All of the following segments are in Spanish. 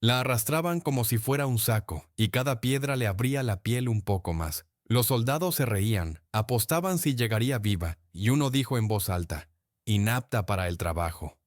La arrastraban como si fuera un saco, y cada piedra le abría la piel un poco más. Los soldados se reían, apostaban si llegaría viva, y uno dijo en voz alta, inapta para el trabajo.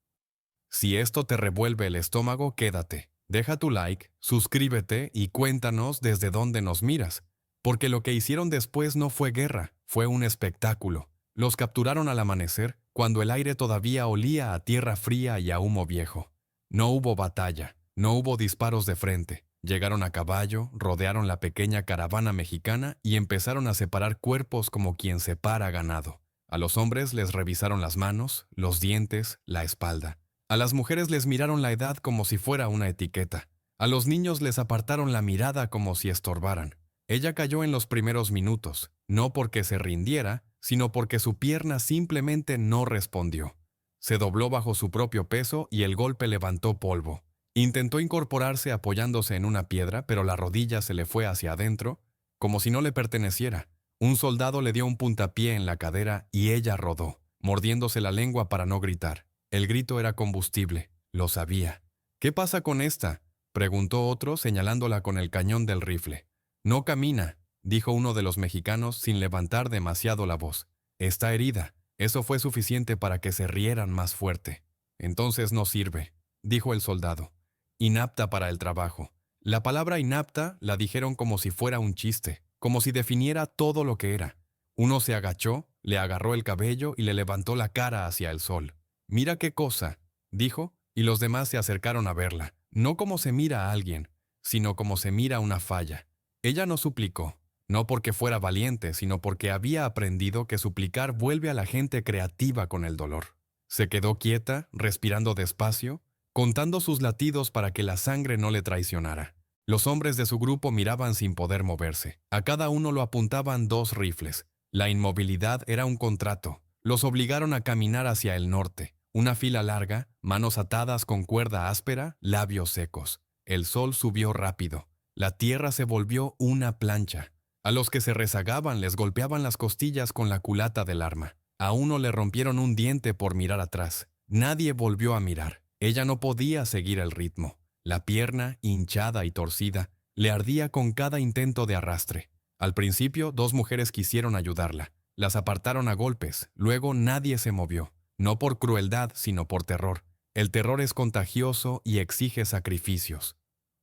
Si esto te revuelve el estómago, quédate. Deja tu like, suscríbete y cuéntanos desde dónde nos miras. Porque lo que hicieron después no fue guerra, fue un espectáculo. Los capturaron al amanecer, cuando el aire todavía olía a tierra fría y a humo viejo. No hubo batalla, no hubo disparos de frente. Llegaron a caballo, rodearon la pequeña caravana mexicana y empezaron a separar cuerpos como quien separa ganado. A los hombres les revisaron las manos, los dientes, la espalda. A las mujeres les miraron la edad como si fuera una etiqueta. A los niños les apartaron la mirada como si estorbaran. Ella cayó en los primeros minutos, no porque se rindiera, sino porque su pierna simplemente no respondió. Se dobló bajo su propio peso y el golpe levantó polvo. Intentó incorporarse apoyándose en una piedra, pero la rodilla se le fue hacia adentro, como si no le perteneciera. Un soldado le dio un puntapié en la cadera y ella rodó, mordiéndose la lengua para no gritar. El grito era combustible, lo sabía. ¿Qué pasa con esta?, preguntó otro señalándola con el cañón del rifle. No camina, dijo uno de los mexicanos sin levantar demasiado la voz. Está herida. Eso fue suficiente para que se rieran más fuerte. Entonces no sirve, dijo el soldado. Inapta para el trabajo. La palabra inapta la dijeron como si fuera un chiste, como si definiera todo lo que era. Uno se agachó, le agarró el cabello y le levantó la cara hacia el sol. Mira qué cosa, dijo, y los demás se acercaron a verla, no como se mira a alguien, sino como se mira una falla. Ella no suplicó, no porque fuera valiente, sino porque había aprendido que suplicar vuelve a la gente creativa con el dolor. Se quedó quieta, respirando despacio, contando sus latidos para que la sangre no le traicionara. Los hombres de su grupo miraban sin poder moverse. A cada uno lo apuntaban 2 rifles. La inmovilidad era un contrato. Los obligaron a caminar hacia el norte. Una fila larga, manos atadas con cuerda áspera, labios secos. El sol subió rápido. La tierra se volvió una plancha. A los que se rezagaban les golpeaban las costillas con la culata del arma. A uno le rompieron un diente por mirar atrás. Nadie volvió a mirar. Ella no podía seguir el ritmo. La pierna, hinchada y torcida, le ardía con cada intento de arrastre. Al principio, 2 mujeres quisieron ayudarla. Las apartaron a golpes. Luego nadie se movió. No por crueldad, sino por terror. El terror es contagioso y exige sacrificios.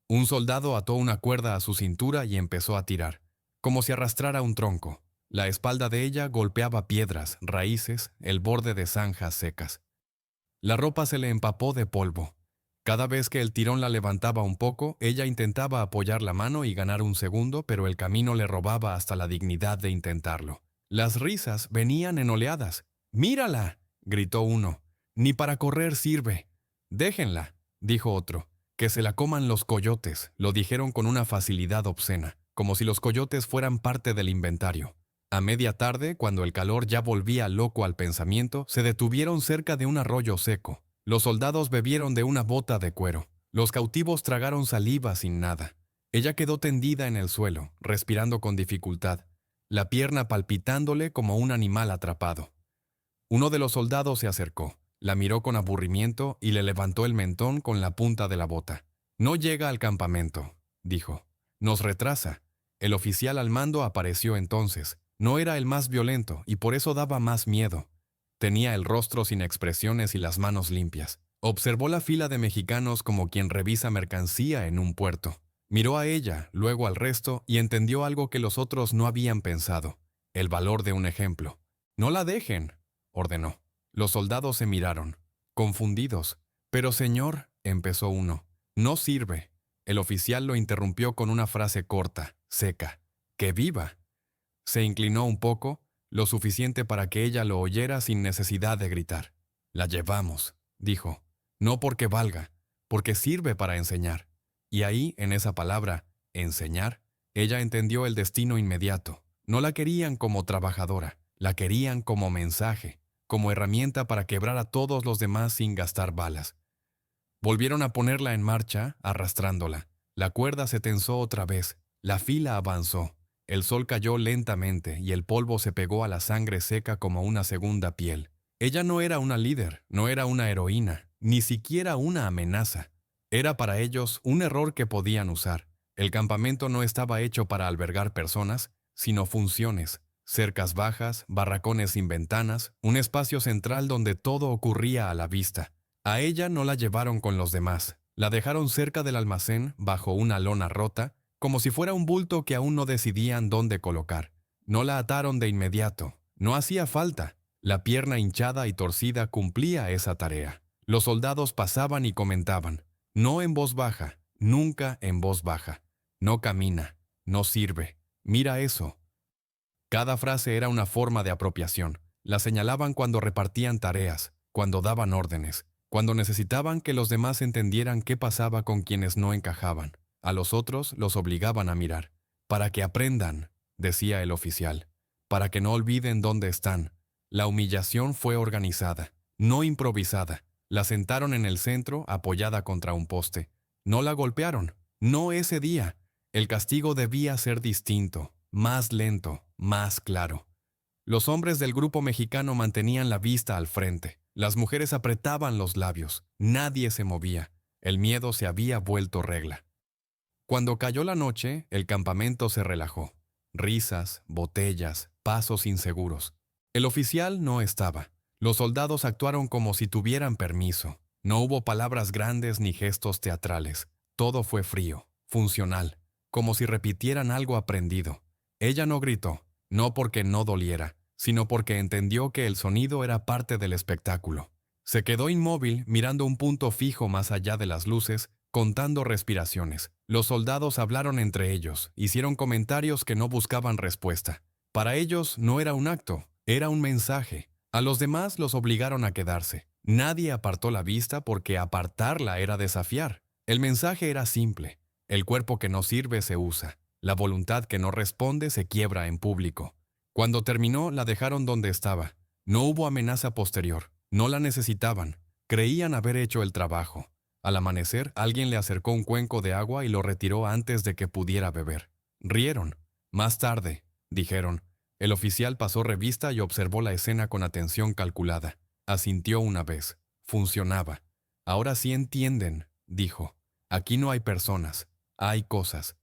Un soldado ató una cuerda a su cintura y empezó a tirar, como si arrastrara un tronco. La espalda de ella golpeaba piedras, raíces, el borde de zanjas secas. La ropa se le empapó de polvo. Cada vez que el tirón la levantaba un poco, ella intentaba apoyar la mano y ganar un segundo, pero el camino le robaba hasta la dignidad de intentarlo. Las risas venían en oleadas. ¡Mírala!, gritó uno. Ni para correr sirve. Déjenla, dijo otro. Que se la coman los coyotes, lo dijeron con una facilidad obscena, como si los coyotes fueran parte del inventario. A media tarde, cuando el calor ya volvía loco al pensamiento, se detuvieron cerca de un arroyo seco. Los soldados bebieron de una bota de cuero. Los cautivos tragaron saliva sin nada. Ella quedó tendida en el suelo, respirando con dificultad, la pierna palpitándole como un animal atrapado. Uno de los soldados se acercó, la miró con aburrimiento y le levantó el mentón con la punta de la bota. No llega al campamento, dijo. Nos retrasa. El oficial al mando apareció entonces. No era el más violento y por eso daba más miedo. Tenía el rostro sin expresiones y las manos limpias. Observó la fila de mexicanos como quien revisa mercancía en un puerto. Miró a ella, luego al resto, y entendió algo que los otros no habían pensado: el valor de un ejemplo. «No la dejen», ordenó. Los soldados se miraron, confundidos. «Pero señor», empezó uno. «No sirve». El oficial lo interrumpió con una frase corta, seca: «¡Que viva!». Se inclinó un poco, lo suficiente para que ella lo oyera sin necesidad de gritar. «La llevamos», dijo. «No porque valga, porque sirve para enseñar». Y ahí, en esa palabra, enseñar, ella entendió el destino inmediato. No la querían como trabajadora, la querían como mensaje, como herramienta para quebrar a todos los demás sin gastar balas. Volvieron a ponerla en marcha, arrastrándola. La cuerda se tensó otra vez, la fila avanzó. El sol cayó lentamente y el polvo se pegó a la sangre seca como una segunda piel. Ella no era una líder, no era una heroína, ni siquiera una amenaza. Era para ellos un error que podían usar. El campamento no estaba hecho para albergar personas, sino funciones. Cercas bajas, barracones sin ventanas, un espacio central donde todo ocurría a la vista. A ella no la llevaron con los demás. La dejaron cerca del almacén, bajo una lona rota, como si fuera un bulto que aún no decidían dónde colocar. No la ataron de inmediato. No hacía falta. La pierna hinchada y torcida cumplía esa tarea. Los soldados pasaban y comentaban. No en voz baja, nunca en voz baja. No camina, no sirve. Mira eso. Cada frase era una forma de apropiación. La señalaban cuando repartían tareas, cuando daban órdenes, cuando necesitaban que los demás entendieran qué pasaba con quienes no encajaban. A los otros los obligaban a mirar. Para que aprendan, decía el oficial. Para que no olviden dónde están. La humillación fue organizada, no improvisada. La sentaron en el centro, apoyada contra un poste. No la golpearon, no ese día. El castigo debía ser distinto, más lento, más claro. Los hombres del grupo mexicano mantenían la vista al frente. Las mujeres apretaban los labios. Nadie se movía. El miedo se había vuelto regla. Cuando cayó la noche, el campamento se relajó. Risas, botellas, pasos inseguros. El oficial no estaba. Los soldados actuaron como si tuvieran permiso. No hubo palabras grandes ni gestos teatrales. Todo fue frío, funcional, como si repitieran algo aprendido. Ella no gritó, no porque no doliera, sino porque entendió que el sonido era parte del espectáculo. Se quedó inmóvil, mirando un punto fijo más allá de las luces, contando respiraciones. Los soldados hablaron entre ellos, hicieron comentarios que no buscaban respuesta. Para ellos no era un acto, era un mensaje. A los demás los obligaron a quedarse. Nadie apartó la vista porque apartarla era desafiar. El mensaje era simple. El cuerpo que no sirve se usa. La voluntad que no responde se quiebra en público. Cuando terminó, la dejaron donde estaba. No hubo amenaza posterior. No la necesitaban. Creían haber hecho el trabajo. Al amanecer, alguien le acercó un cuenco de agua y lo retiró antes de que pudiera beber. Rieron. Más tarde, dijeron. El oficial pasó revista y observó la escena con atención calculada. Asintió una vez. Funcionaba. Ahora sí entienden, dijo. Aquí no hay personas, hay cosas.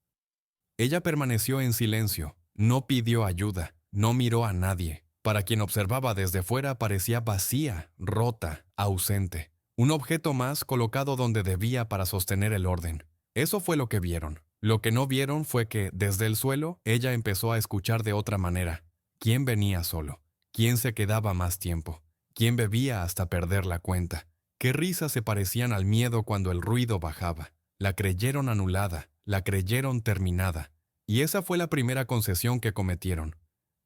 Ella permaneció en silencio. No pidió ayuda. No miró a nadie. Para quien observaba desde fuera parecía vacía, rota, ausente. Un objeto más colocado donde debía para sostener el orden. Eso fue lo que vieron. Lo que no vieron fue que, desde el suelo, ella empezó a escuchar de otra manera. ¿Quién venía solo? ¿Quién se quedaba más tiempo? ¿Quién bebía hasta perder la cuenta? ¿Qué risas se parecían al miedo cuando el ruido bajaba? La creyeron anulada, la creyeron terminada. Y esa fue la primera concesión que cometieron.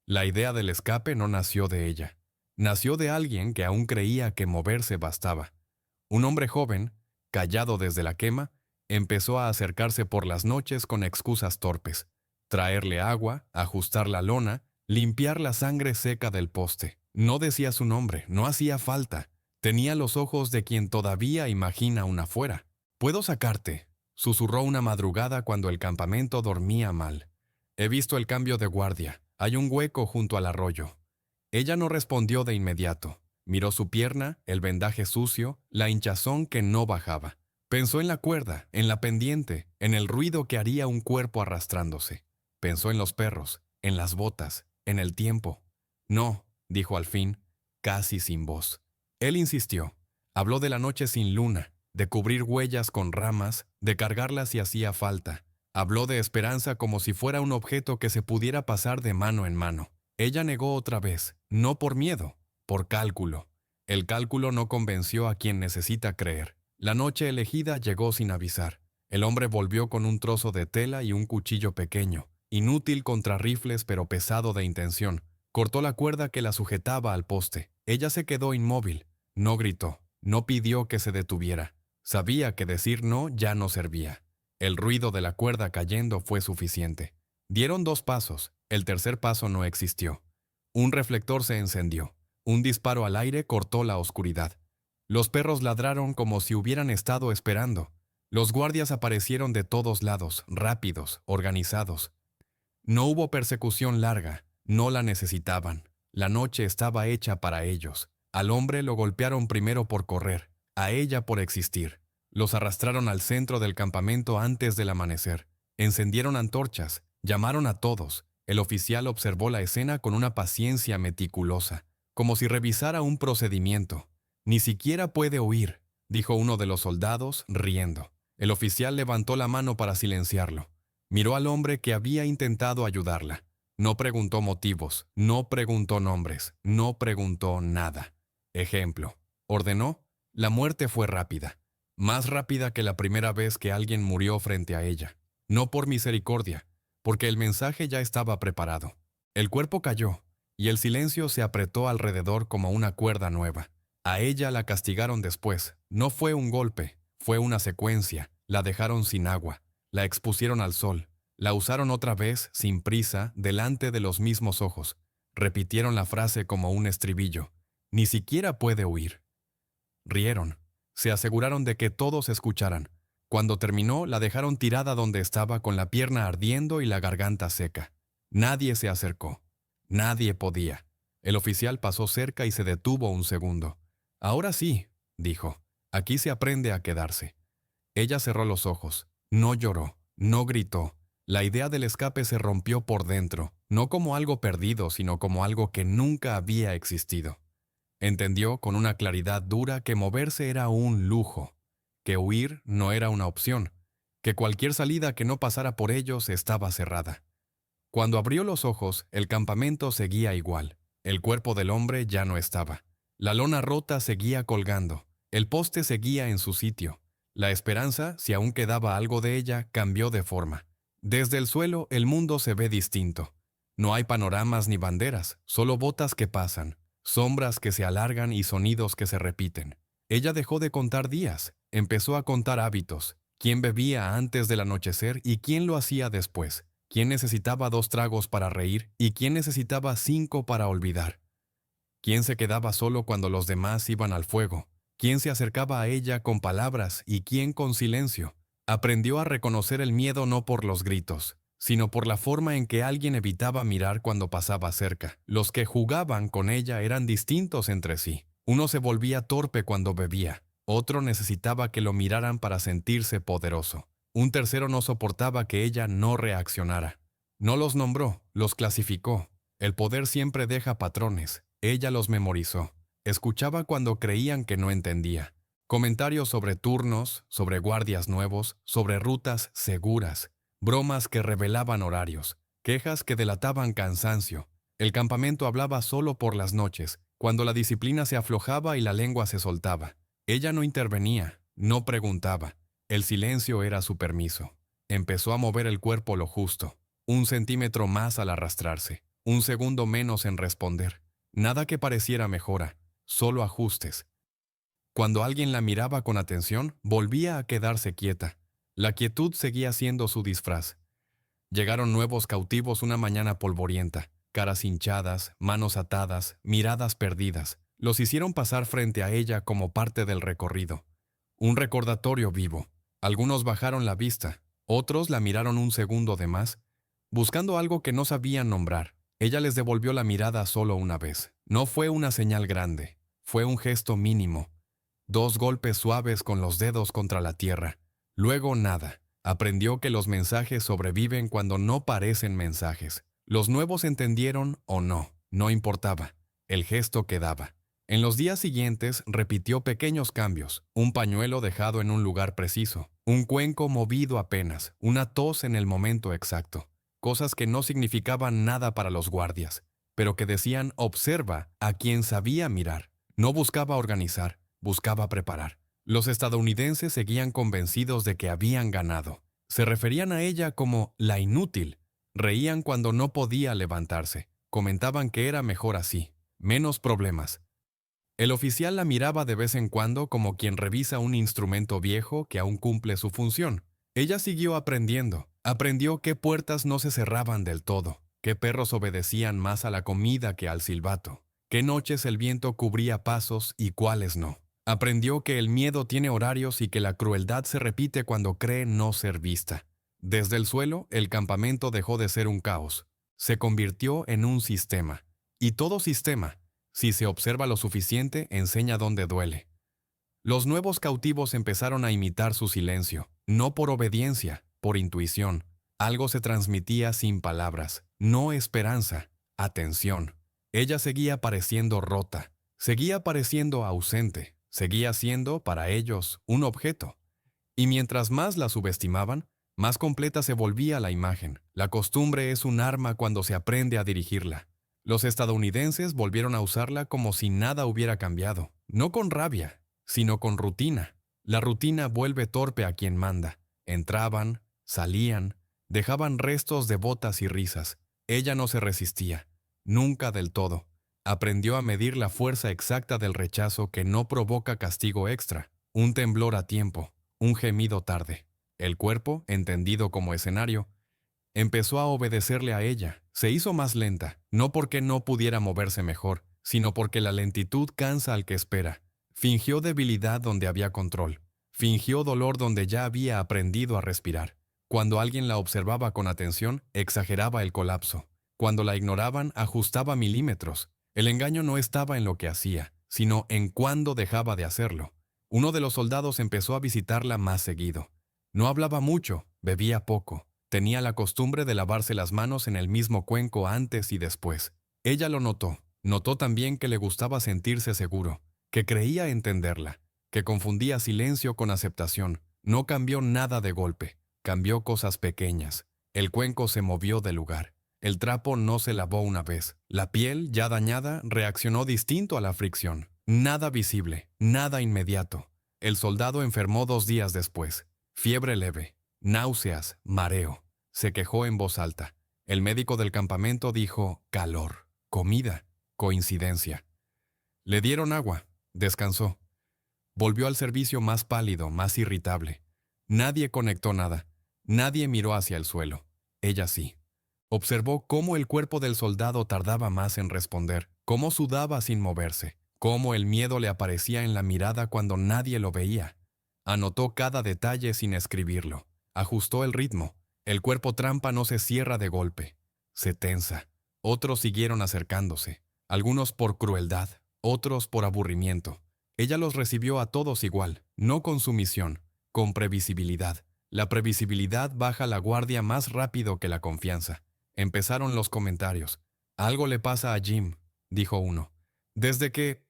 La idea del escape no nació de ella. Nació de alguien que aún creía que moverse bastaba. Un hombre joven, callado desde la quema, empezó a acercarse por las noches con excusas torpes. Traerle agua, ajustar la lona, limpiar la sangre seca del poste. No decía su nombre, no hacía falta. Tenía los ojos de quien todavía imagina una fuera. «Puedo sacarte», susurró una madrugada cuando el campamento dormía mal. «He visto el cambio de guardia. Hay un hueco junto al arroyo». Ella no respondió de inmediato. Miró su pierna, el vendaje sucio, la hinchazón que no bajaba. Pensó en la cuerda, en la pendiente, en el ruido que haría un cuerpo arrastrándose. Pensó en los perros, en las botas, en el tiempo. «No», dijo al fin, casi sin voz. Él insistió. Habló de la noche sin luna, de cubrir huellas con ramas, de cargarlas si hacía falta. Habló de esperanza como si fuera un objeto que se pudiera pasar de mano en mano. Ella negó otra vez, no por miedo, por cálculo. El cálculo no convenció a quien necesita creer. La noche elegida llegó sin avisar. El hombre volvió con un trozo de tela y un cuchillo pequeño, inútil contra rifles pero pesado de intención. Cortó la cuerda que la sujetaba al poste. Ella se quedó inmóvil. No gritó, no pidió que se detuviera. Sabía que decir no ya no servía. El ruido de la cuerda cayendo fue suficiente. Dieron 2 pasos. El tercer paso no existió. Un reflector se encendió. Un disparo al aire cortó la oscuridad. Los perros ladraron como si hubieran estado esperando. Los guardias aparecieron de todos lados, rápidos, organizados. No hubo persecución larga. No la necesitaban. La noche estaba hecha para ellos. Al hombre lo golpearon primero por correr, a ella por existir. Los arrastraron al centro del campamento antes del amanecer. Encendieron antorchas, llamaron a todos. El oficial observó la escena con una paciencia meticulosa, como si revisara un procedimiento. «Ni siquiera puede huir», dijo uno de los soldados, riendo. El oficial levantó la mano para silenciarlo. Miró al hombre que había intentado ayudarla. No preguntó motivos, no preguntó nombres, no preguntó nada. Ejemplo. Ordenó. La muerte fue rápida. Más rápida que la primera vez que alguien murió frente a ella. No por misericordia, porque el mensaje ya estaba preparado. El cuerpo cayó, y el silencio se apretó alrededor como una cuerda nueva. A ella la castigaron después. No fue un golpe, fue una secuencia. La dejaron sin agua, la expusieron al sol, la usaron otra vez, sin prisa, delante de los mismos ojos. Repitieron la frase como un estribillo. «Ni siquiera puede huir». Rieron. Se aseguraron de que todos escucharan. Cuando terminó, la dejaron tirada donde estaba con la pierna ardiendo y la garganta seca. Nadie se acercó. Nadie podía. El oficial pasó cerca y se detuvo un segundo. «Ahora sí», dijo. «Aquí se aprende a quedarse». Ella cerró los ojos. No lloró, no gritó. La idea del escape se rompió por dentro, no como algo perdido, sino como algo que nunca había existido. Entendió con una claridad dura que moverse era un lujo, que huir no era una opción, que cualquier salida que no pasara por ellos estaba cerrada. Cuando abrió los ojos, el campamento seguía igual. El cuerpo del hombre ya no estaba. La lona rota seguía colgando. El poste seguía en su sitio. La esperanza, si aún quedaba algo de ella, cambió de forma. Desde el suelo, el mundo se ve distinto. No hay panoramas ni banderas, solo botas que pasan, sombras que se alargan y sonidos que se repiten. Ella dejó de contar días, empezó a contar hábitos. ¿Quién bebía antes del anochecer y quién lo hacía después? ¿Quién necesitaba 2 tragos para reír y quién necesitaba 5 para olvidar? ¿Quién se quedaba solo cuando los demás iban al fuego? ¿Quién se acercaba a ella con palabras y quién con silencio? Aprendió a reconocer el miedo no por los gritos, sino por la forma en que alguien evitaba mirar cuando pasaba cerca. Los que jugaban con ella eran distintos entre sí. Uno se volvía torpe cuando bebía, otro necesitaba que lo miraran para sentirse poderoso. Un tercero no soportaba que ella no reaccionara. No los nombró, los clasificó. El poder siempre deja patrones. Ella los memorizó. Escuchaba cuando creían que no entendía. Comentarios sobre turnos, sobre guardias nuevos, sobre rutas seguras, bromas que revelaban horarios, quejas que delataban cansancio. El campamento hablaba solo por las noches, cuando la disciplina se aflojaba y la lengua se soltaba. Ella no intervenía, no preguntaba. El silencio era su permiso. Empezó a mover el cuerpo lo justo, 1 centímetro más al arrastrarse, 1 segundo menos en responder. Nada que pareciera mejora, solo ajustes. Cuando alguien la miraba con atención, volvía a quedarse quieta. La quietud seguía siendo su disfraz. Llegaron nuevos cautivos una mañana polvorienta, caras hinchadas, manos atadas, miradas perdidas. Los hicieron pasar frente a ella como parte del recorrido. Un recordatorio vivo. Algunos bajaron la vista, otros la miraron un segundo de más, buscando algo que no sabían nombrar. Ella les devolvió la mirada solo una vez. No fue una señal grande, fue un gesto mínimo. 2 golpes suaves con los dedos contra la tierra. Luego nada. Aprendió que los mensajes sobreviven cuando no parecen mensajes. Los nuevos entendieron o no, no importaba. El gesto quedaba. En los días siguientes repitió pequeños cambios, un pañuelo dejado en un lugar preciso, un cuenco movido apenas, una tos en el momento exacto. Cosas que no significaban nada para los guardias, pero que decían observa a quien sabía mirar. No buscaba organizar, buscaba preparar. Los estadounidenses seguían convencidos de que habían ganado. Se referían a ella como la inútil. Reían cuando no podía levantarse. Comentaban que era mejor así, menos problemas. El oficial la miraba de vez en cuando como quien revisa un instrumento viejo que aún cumple su función. Ella siguió aprendiendo. Aprendió qué puertas no se cerraban del todo, qué perros obedecían más a la comida que al silbato, qué noches el viento cubría pasos y cuáles no. Aprendió que el miedo tiene horarios y que la crueldad se repite cuando cree no ser vista. Desde el suelo, el campamento dejó de ser un caos. Se convirtió en un sistema. Y todo sistema, si se observa lo suficiente, enseña dónde duele. Los nuevos cautivos empezaron a imitar su silencio, no por obediencia, por intuición. Algo se transmitía sin palabras, no esperanza, atención. Ella seguía pareciendo rota, seguía pareciendo ausente, seguía siendo, para ellos, un objeto. Y mientras más la subestimaban, más completa se volvía la imagen. La costumbre es un arma cuando se aprende a dirigirla. Los estadounidenses volvieron a usarla como si nada hubiera cambiado, no con rabia, sino con rutina. La rutina vuelve torpe a quien manda. Entraban, salían, dejaban restos de botas y risas. Ella no se resistía, nunca del todo. Aprendió a medir la fuerza exacta del rechazo que no provoca castigo extra, un temblor a tiempo, un gemido tarde. El cuerpo, entendido como escenario, empezó a obedecerle a ella. Se hizo más lenta, no porque no pudiera moverse mejor, sino porque la lentitud cansa al que espera. Fingió debilidad donde había control. Fingió dolor donde ya había aprendido a respirar. Cuando alguien la observaba con atención, exageraba el colapso. Cuando la ignoraban, ajustaba milímetros. El engaño no estaba en lo que hacía, sino en cuándo dejaba de hacerlo. Uno de los soldados empezó a visitarla más seguido. No hablaba mucho, bebía poco. Tenía la costumbre de lavarse las manos en el mismo cuenco antes y después. Ella lo notó. Notó también que le gustaba sentirse seguro, que creía entenderla, que confundía silencio con aceptación. No cambió nada de golpe, cambió cosas pequeñas. El cuenco se movió del lugar. El trapo no se lavó una vez. La piel, ya dañada, reaccionó distinto a la fricción. Nada visible, nada inmediato. El soldado enfermó 2 días después. Fiebre leve, náuseas, mareo. Se quejó en voz alta. El médico del campamento dijo calor, comida, coincidencia. Le dieron agua, descansó. Volvió al servicio más pálido, más irritable. Nadie conectó nada. Nadie miró hacia el suelo. Ella sí. Observó cómo el cuerpo del soldado tardaba más en responder, cómo sudaba sin moverse, cómo el miedo le aparecía en la mirada cuando nadie lo veía. Anotó cada detalle sin escribirlo. Ajustó el ritmo. El cuerpo trampa no se cierra de golpe. Se tensa. Otros siguieron acercándose. Algunos por crueldad, otros por aburrimiento. Ella los recibió a todos igual, no con sumisión, con previsibilidad. La previsibilidad baja la guardia más rápido que la confianza. Empezaron los comentarios. «Algo le pasa a Jim», dijo uno. Desde que...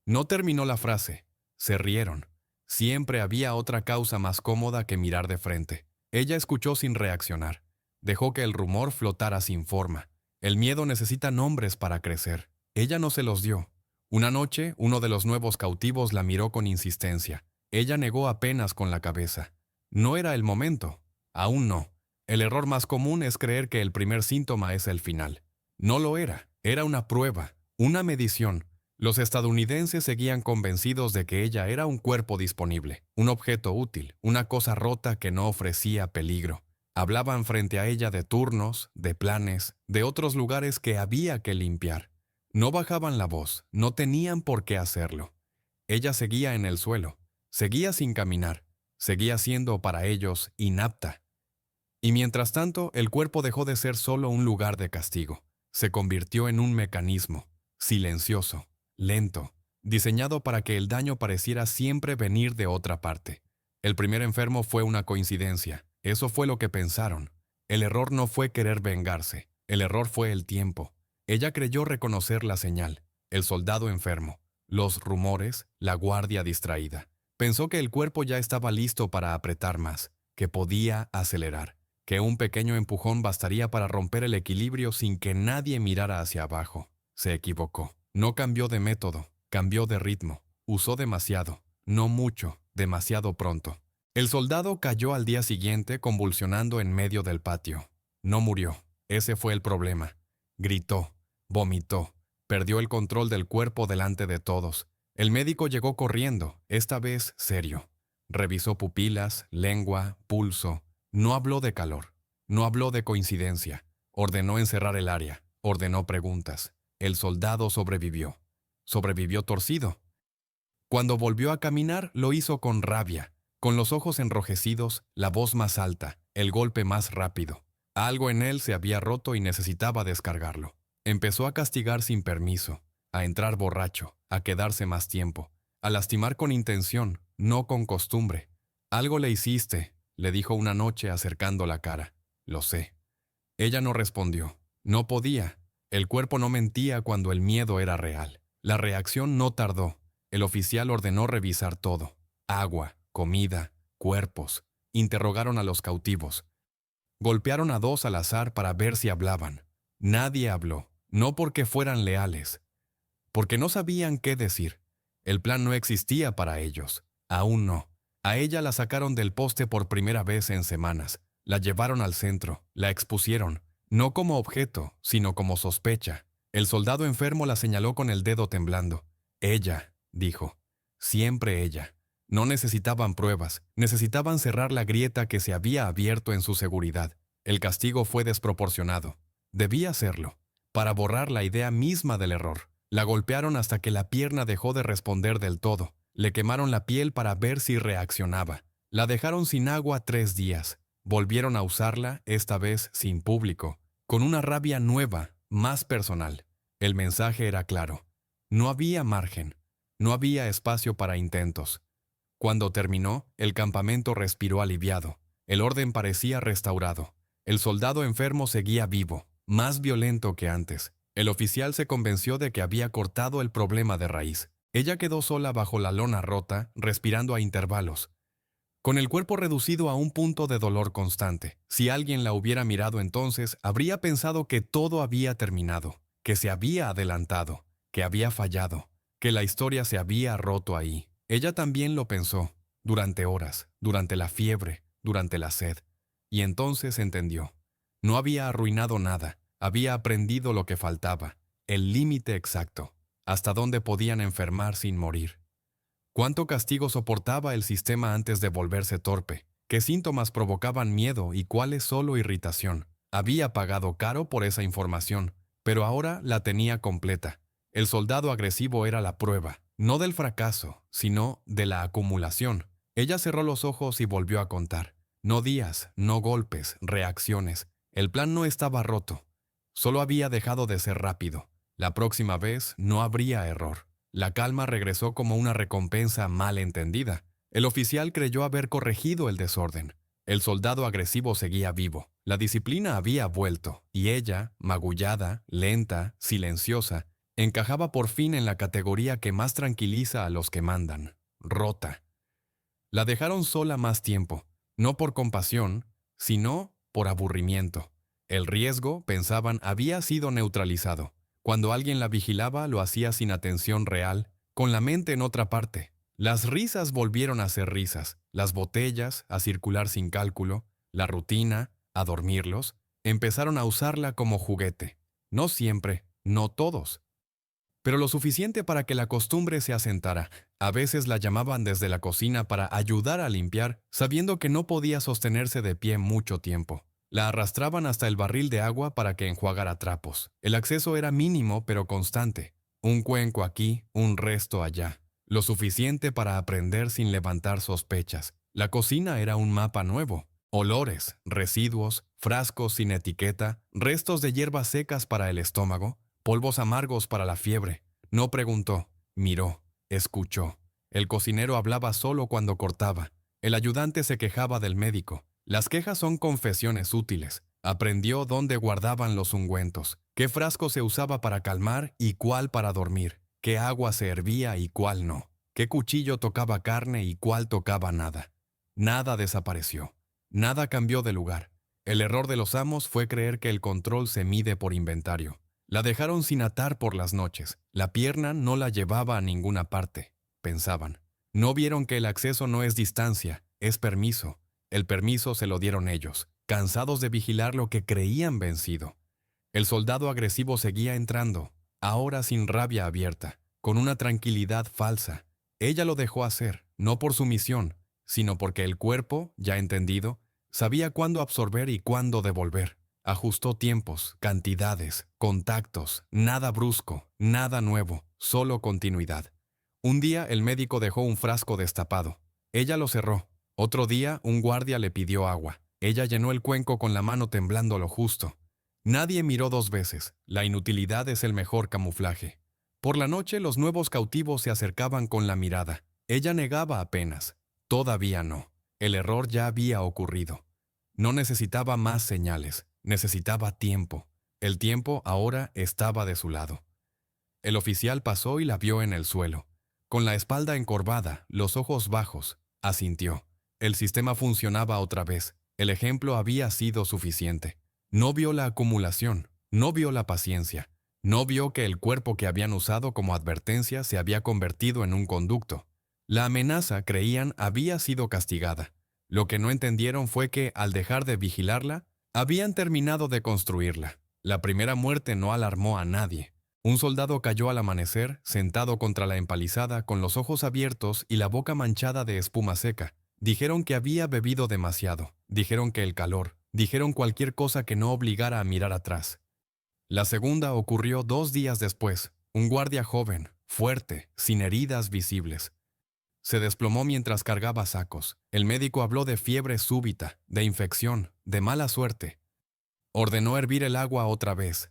No terminó la frase. Se rieron. Siempre había otra causa más cómoda que mirar de frente. Ella escuchó sin reaccionar. Dejó que el rumor flotara sin forma. El miedo necesita nombres para crecer. Ella no se los dio. Una noche, uno de los nuevos cautivos la miró con insistencia. Ella negó apenas con la cabeza. No era el momento. Aún no. El error más común es creer que el primer síntoma es el final. No lo era. Era una prueba, una medición. Los estadounidenses seguían convencidos de que ella era un cuerpo disponible, un objeto útil, una cosa rota que no ofrecía peligro. Hablaban frente a ella de turnos, de planes, de otros lugares que había que limpiar. No bajaban la voz, no tenían por qué hacerlo. Ella seguía en el suelo, seguía sin caminar, seguía siendo para ellos inapta. Y mientras tanto, el cuerpo dejó de ser solo un lugar de castigo. Se convirtió en un mecanismo, silencioso, lento, diseñado para que el daño pareciera siempre venir de otra parte. El primer enfermo fue una coincidencia. Eso fue lo que pensaron. El error no fue querer vengarse. El error fue el tiempo. Ella creyó reconocer la señal. El soldado enfermo, los rumores, la guardia distraída. Pensó que el cuerpo ya estaba listo para apretar más, que podía acelerar, que un pequeño empujón bastaría para romper el equilibrio sin que nadie mirara hacia abajo. Se equivocó. No cambió de método, cambió de ritmo. Usó demasiado, no mucho, demasiado pronto. El soldado cayó al día siguiente convulsionando en medio del patio. No murió. Ese fue el problema. Gritó, vomitó, perdió el control del cuerpo delante de todos. El médico llegó corriendo, esta vez serio. Revisó pupilas, lengua, pulso. No habló de calor, no habló de coincidencia. Ordenó encerrar el área, ordenó preguntas. El soldado sobrevivió. Sobrevivió torcido. Cuando volvió a caminar, lo hizo con rabia, con los ojos enrojecidos, la voz más alta, el golpe más rápido. Algo en él se había roto y necesitaba descargarlo. Empezó a castigar sin permiso, a entrar borracho, a quedarse más tiempo. a lastimar con intención, no con costumbre. Algo le hiciste, le dijo una noche acercando la cara. Lo sé. Ella no respondió. No podía. El cuerpo no mentía cuando el miedo era real. La reacción no tardó. El oficial ordenó revisar todo. Agua, comida, cuerpos. Interrogaron a los cautivos. Golpearon a 2 al azar para ver si hablaban. Nadie habló, no porque fueran leales, porque no sabían qué decir. El plan no existía para ellos. Aún no. A ella la sacaron del poste por primera vez en semanas. La llevaron al centro, la expusieron, no como objeto, sino como sospecha. El soldado enfermo la señaló con el dedo temblando. Ella, dijo. Siempre ella. No necesitaban pruebas, necesitaban cerrar la grieta que se había abierto en su seguridad. El castigo fue desproporcionado. Debía serlo, para borrar la idea misma del error. La golpearon hasta que la pierna dejó de responder del todo. Le quemaron la piel para ver si reaccionaba. La dejaron sin agua 3 días. Volvieron a usarla, esta vez sin público, con una rabia nueva, más personal. El mensaje era claro. No había margen. No había espacio para intentos. Cuando terminó, el campamento respiró aliviado. El orden parecía restaurado. El soldado enfermo seguía vivo, más violento que antes. El oficial se convenció de que había cortado el problema de raíz. Ella quedó sola bajo la lona rota, respirando a intervalos, con el cuerpo reducido a un punto de dolor constante. Si alguien la hubiera mirado entonces, habría pensado que todo había terminado, que se había adelantado, que había fallado, que la historia se había roto ahí. Ella también lo pensó, durante horas, durante la fiebre, durante la sed. Y entonces entendió. No había arruinado nada, había aprendido lo que faltaba, el límite exacto, hasta dónde podían enfermar sin morir. ¿Cuánto castigo soportaba el sistema antes de volverse torpe? ¿Qué síntomas provocaban miedo y cuáles solo irritación? Había pagado caro por esa información, pero ahora la tenía completa. El soldado agresivo era la prueba, no del fracaso, sino de la acumulación. Ella cerró los ojos y volvió a contar. No días, no golpes, reacciones. El plan no estaba roto. Solo había dejado de ser rápido. La próxima vez no habría error. La calma regresó como una recompensa mal entendida. El oficial creyó haber corregido el desorden. El soldado agresivo seguía vivo. La disciplina había vuelto, y ella, magullada, lenta, silenciosa, encajaba por fin en la categoría que más tranquiliza a los que mandan: rota. La dejaron sola más tiempo, no por compasión, sino por aburrimiento. El riesgo, pensaban, había sido neutralizado. Cuando alguien la vigilaba, lo hacía sin atención real, con la mente en otra parte. Las risas volvieron a ser risas, las botellas a circular sin cálculo, la rutina a dormirlos. Empezaron a usarla como juguete. No siempre, no todos, pero lo suficiente para que la costumbre se asentara. A veces la llamaban desde la cocina para ayudar a limpiar, sabiendo que no podía sostenerse de pie mucho tiempo. La arrastraban hasta el barril de agua para que enjuagara trapos. El acceso era mínimo pero constante. Un cuenco aquí, un resto allá. Lo suficiente para aprender sin levantar sospechas. La cocina era un mapa nuevo. Olores, residuos, frascos sin etiqueta, restos de hierbas secas para el estómago, polvos amargos para la fiebre. No preguntó, miró, escuchó. El cocinero hablaba solo cuando cortaba. El ayudante se quejaba del médico. Las quejas son confesiones útiles. Aprendió dónde guardaban los ungüentos, qué frasco se usaba para calmar y cuál para dormir, qué agua se hervía y cuál no, qué cuchillo tocaba carne y cuál tocaba nada. Nada desapareció. Nada cambió de lugar. El error de los amos fue creer que el control se mide por inventario. La dejaron sin atar por las noches. La pierna no la llevaba a ninguna parte, pensaban. No vieron que el acceso no es distancia, es permiso. El permiso se lo dieron ellos, cansados de vigilar lo que creían vencido. El soldado agresivo seguía entrando, ahora sin rabia abierta, con una tranquilidad falsa. Ella lo dejó hacer, no por sumisión, sino porque el cuerpo, ya entendido, sabía cuándo absorber y cuándo devolver. Ajustó tiempos, cantidades, contactos, nada brusco, nada nuevo, solo continuidad. Un día el médico dejó un frasco destapado. Ella lo cerró. Otro día un guardia le pidió agua. Ella llenó el cuenco con la mano temblando lo justo. Nadie miró 2 veces. La inutilidad es el mejor camuflaje. Por la noche los nuevos cautivos se acercaban con la mirada. Ella negaba apenas. Todavía no. El error ya había ocurrido. No necesitaba más señales, necesitaba tiempo. El tiempo ahora estaba de su lado. El oficial pasó y la vio en el suelo. Con la espalda encorvada, los ojos bajos, asintió. El sistema funcionaba otra vez. El ejemplo había sido suficiente. No vio la acumulación, no vio la paciencia, no vio que el cuerpo que habían usado como advertencia se había convertido en un conducto. La amenaza, creían, había sido castigada. Lo que no entendieron fue que, al dejar de vigilarla, habían terminado de construirla. La primera muerte no alarmó a nadie. Un soldado cayó al amanecer, sentado contra la empalizada, con los ojos abiertos y la boca manchada de espuma seca. Dijeron que había bebido demasiado. Dijeron que el calor. Dijeron cualquier cosa que no obligara a mirar atrás. La segunda ocurrió 2 días después. Un guardia joven, fuerte, sin heridas visibles. Se desplomó mientras cargaba sacos. El médico habló de fiebre súbita, de infección, de mala suerte. Ordenó hervir el agua otra vez.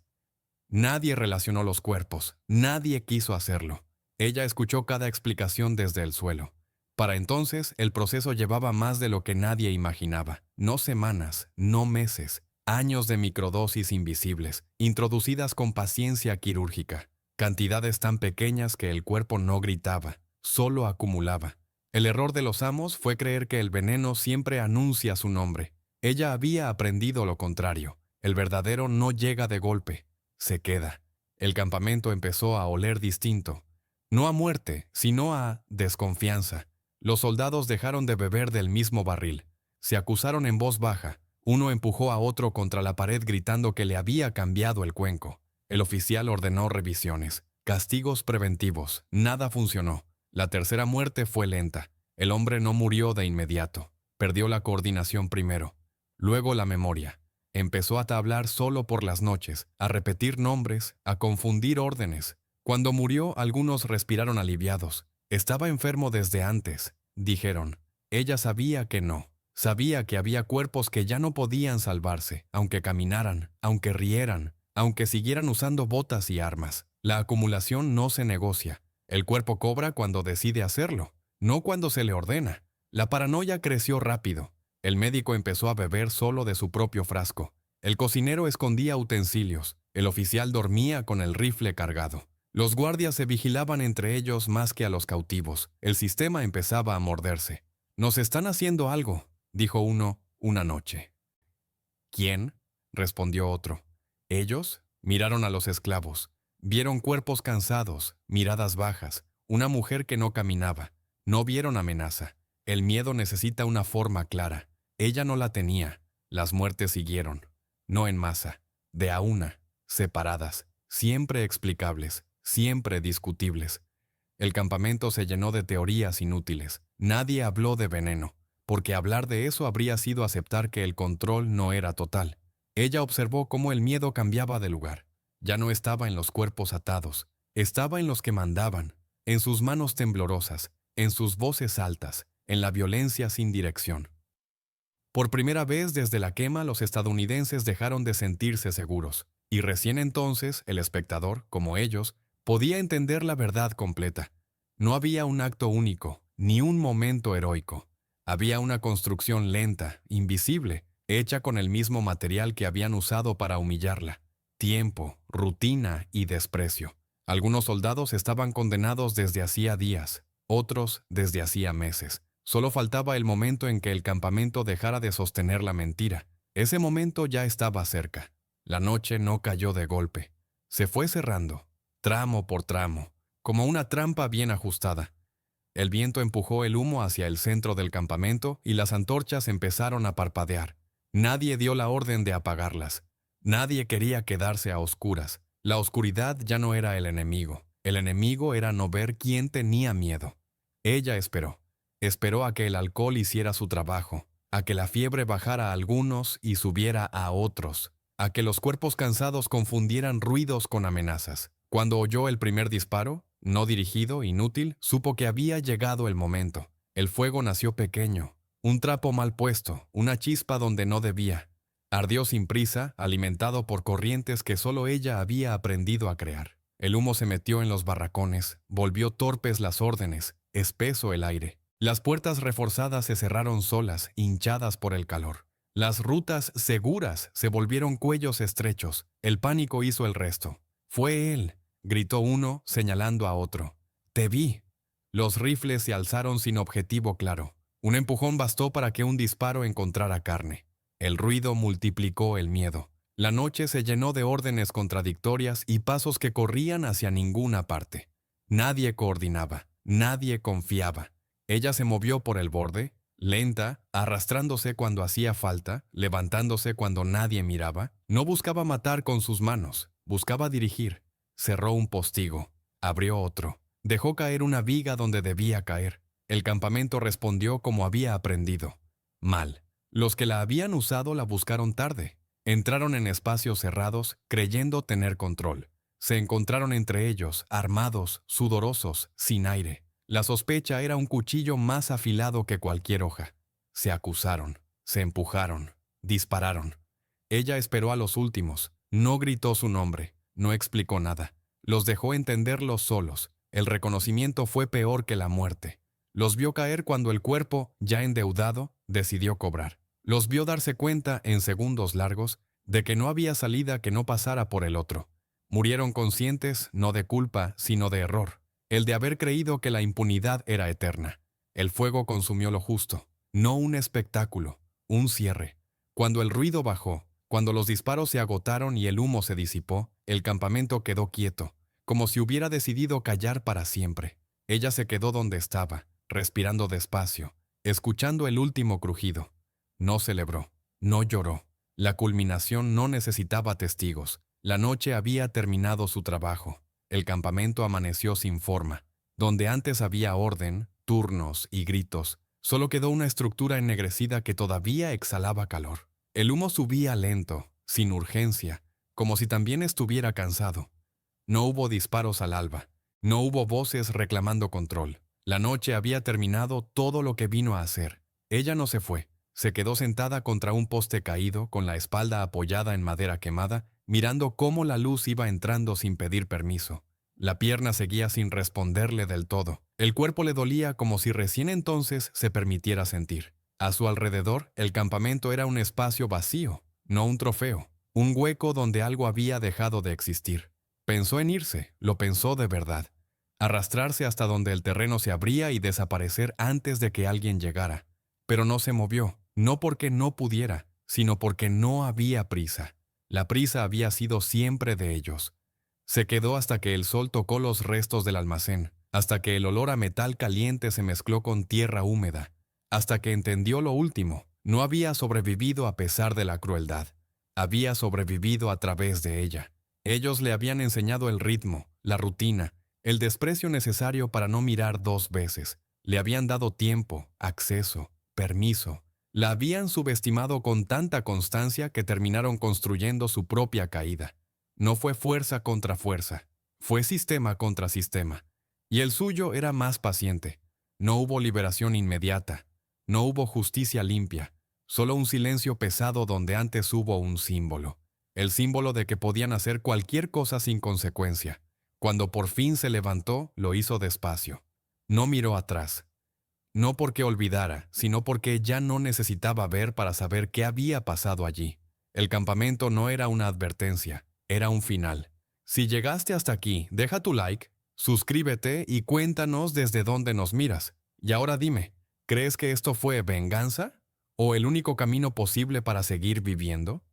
Nadie relacionó los cuerpos, nadie quiso hacerlo. Ella escuchó cada explicación desde el suelo. Para entonces, el proceso llevaba más de lo que nadie imaginaba. No semanas, no meses, años de microdosis invisibles, introducidas con paciencia quirúrgica. Cantidades tan pequeñas que el cuerpo no gritaba, solo acumulaba. El error de los amos fue creer que el veneno siempre anuncia su nombre. Ella había aprendido lo contrario. El verdadero no llega de golpe. Se queda. El campamento empezó a oler distinto. No a muerte, sino a desconfianza. Los soldados dejaron de beber del mismo barril. Se acusaron en voz baja. Uno empujó a otro contra la pared gritando que le había cambiado el cuenco. El oficial ordenó revisiones, castigos preventivos. Nada funcionó. La tercera muerte fue lenta. El hombre no murió de inmediato. Perdió la coordinación primero. Luego la memoria. Empezó a tablar solo por las noches, a repetir nombres, a confundir órdenes. Cuando murió, algunos respiraron aliviados. Estaba enfermo desde antes, dijeron. Ella sabía que no. Sabía que había cuerpos que ya no podían salvarse, aunque caminaran, aunque rieran, aunque siguieran usando botas y armas. La acumulación no se negocia. El cuerpo cobra cuando decide hacerlo, no cuando se le ordena. La paranoia creció rápido. El médico empezó a beber solo de su propio frasco. El cocinero escondía utensilios. El oficial dormía con el rifle cargado. Los guardias se vigilaban entre ellos más que a los cautivos. El sistema empezaba a morderse. «Nos están haciendo algo», dijo uno una noche. «¿Quién?», respondió otro. Ellos miraron a los esclavos. Vieron cuerpos cansados, miradas bajas, una mujer que no caminaba. No vieron amenaza. El miedo necesita una forma clara. Ella no la tenía. Las muertes siguieron. No en masa, de a una, separadas, siempre explicables, siempre discutibles. El campamento se llenó de teorías inútiles. Nadie habló de veneno, porque hablar de eso habría sido aceptar que el control no era total. Ella observó cómo el miedo cambiaba de lugar. Ya no estaba en los cuerpos atados, estaba en los que mandaban, en sus manos temblorosas, en sus voces altas, en la violencia sin dirección. Por primera vez desde la quema, los estadounidenses dejaron de sentirse seguros, y recién entonces el espectador, como ellos, podía entender la verdad completa. No había un acto único, ni un momento heroico. Había una construcción lenta, invisible, hecha con el mismo material que habían usado para humillarla. Tiempo, rutina y desprecio. Algunos soldados estaban condenados desde hacía días, otros desde hacía meses. Solo faltaba el momento en que el campamento dejara de sostener la mentira. Ese momento ya estaba cerca. La noche no cayó de golpe. Se fue cerrando, tramo por tramo, como una trampa bien ajustada. El viento empujó el humo hacia el centro del campamento y las antorchas empezaron a parpadear. Nadie dio la orden de apagarlas. Nadie quería quedarse a oscuras. La oscuridad ya no era el enemigo. El enemigo era no ver quién tenía miedo. Ella esperó. Esperó a que el alcohol hiciera su trabajo, a que la fiebre bajara a algunos y subiera a otros, a que los cuerpos cansados confundieran ruidos con amenazas. Cuando oyó el primer disparo, no dirigido, inútil, supo que había llegado el momento. El fuego nació pequeño, un trapo mal puesto, una chispa donde no debía. Ardió sin prisa, alimentado por corrientes que solo ella había aprendido a crear. El humo se metió en los barracones, volvió torpes las órdenes, espeso el aire. Las puertas reforzadas se cerraron solas, hinchadas por el calor. Las rutas seguras se volvieron cuellos estrechos. El pánico hizo el resto. «Fue él», gritó uno, señalando a otro. «Te vi». Los rifles se alzaron sin objetivo claro. Un empujón bastó para que un disparo encontrara carne. El ruido multiplicó el miedo. La noche se llenó de órdenes contradictorias y pasos que corrían hacia ninguna parte. Nadie coordinaba, nadie confiaba. Ella se movió por el borde, lenta, arrastrándose cuando hacía falta, levantándose cuando nadie miraba. No buscaba matar con sus manos, buscaba dirigir. Cerró un postigo, abrió otro. Dejó caer una viga donde debía caer. El campamento respondió como había aprendido. Mal. Los que la habían usado la buscaron tarde. Entraron en espacios cerrados, creyendo tener control. Se encontraron entre ellos, armados, sudorosos, sin aire. La sospecha era un cuchillo más afilado que cualquier hoja. Se acusaron, se empujaron, dispararon. Ella esperó a los últimos. No gritó su nombre, no explicó nada. Los dejó entenderlos solos. El reconocimiento fue peor que la muerte. Los vio caer cuando el cuerpo, ya endeudado, decidió cobrar. Los vio darse cuenta, en segundos largos, de que no había salida que no pasara por el otro. Murieron conscientes, no de culpa, sino de error. El de haber creído que la impunidad era eterna. El fuego consumió lo justo, no un espectáculo, un cierre. Cuando el ruido bajó, cuando los disparos se agotaron y el humo se disipó, el campamento quedó quieto, como si hubiera decidido callar para siempre. Ella se quedó donde estaba, respirando despacio, escuchando el último crujido. No celebró, no lloró. La culminación no necesitaba testigos. La noche había terminado su trabajo. El campamento amaneció sin forma. Donde antes había orden, turnos y gritos, solo quedó una estructura ennegrecida que todavía exhalaba calor. El humo subía lento, sin urgencia, como si también estuviera cansado. No hubo disparos al alba. No hubo voces reclamando control. La noche había terminado todo lo que vino a hacer. Ella no se fue. Se quedó sentada contra un poste caído, con la espalda apoyada en madera quemada, mirando cómo la luz iba entrando sin pedir permiso. La pierna seguía sin responderle del todo. El cuerpo le dolía como si recién entonces se permitiera sentir. A su alrededor, el campamento era un espacio vacío, no un trofeo, un hueco donde algo había dejado de existir. Pensó en irse, lo pensó de verdad. Arrastrarse hasta donde el terreno se abría y desaparecer antes de que alguien llegara. Pero no se movió, no porque no pudiera, sino porque no había prisa. La prisa había sido siempre de ellos. Se quedó hasta que el sol tocó los restos del almacén, hasta que el olor a metal caliente se mezcló con tierra húmeda, hasta que entendió lo último. No había sobrevivido a pesar de la crueldad. Había sobrevivido a través de ella. Ellos le habían enseñado el ritmo, la rutina, el desprecio necesario para no mirar dos veces. Le habían dado tiempo, acceso, permiso. La habían subestimado con tanta constancia que terminaron construyendo su propia caída. No fue fuerza contra fuerza, fue sistema contra sistema. Y el suyo era más paciente. No hubo liberación inmediata, no hubo justicia limpia, solo un silencio pesado donde antes hubo un símbolo. El símbolo de que podían hacer cualquier cosa sin consecuencia. Cuando por fin se levantó, lo hizo despacio. No miró atrás. No porque olvidara, sino porque ya no necesitaba ver para saber qué había pasado allí. El campamento no era una advertencia, era un final. Si llegaste hasta aquí, deja tu like, suscríbete y cuéntanos desde dónde nos miras. Y ahora dime, ¿crees que esto fue venganza? ¿O el único camino posible para seguir viviendo?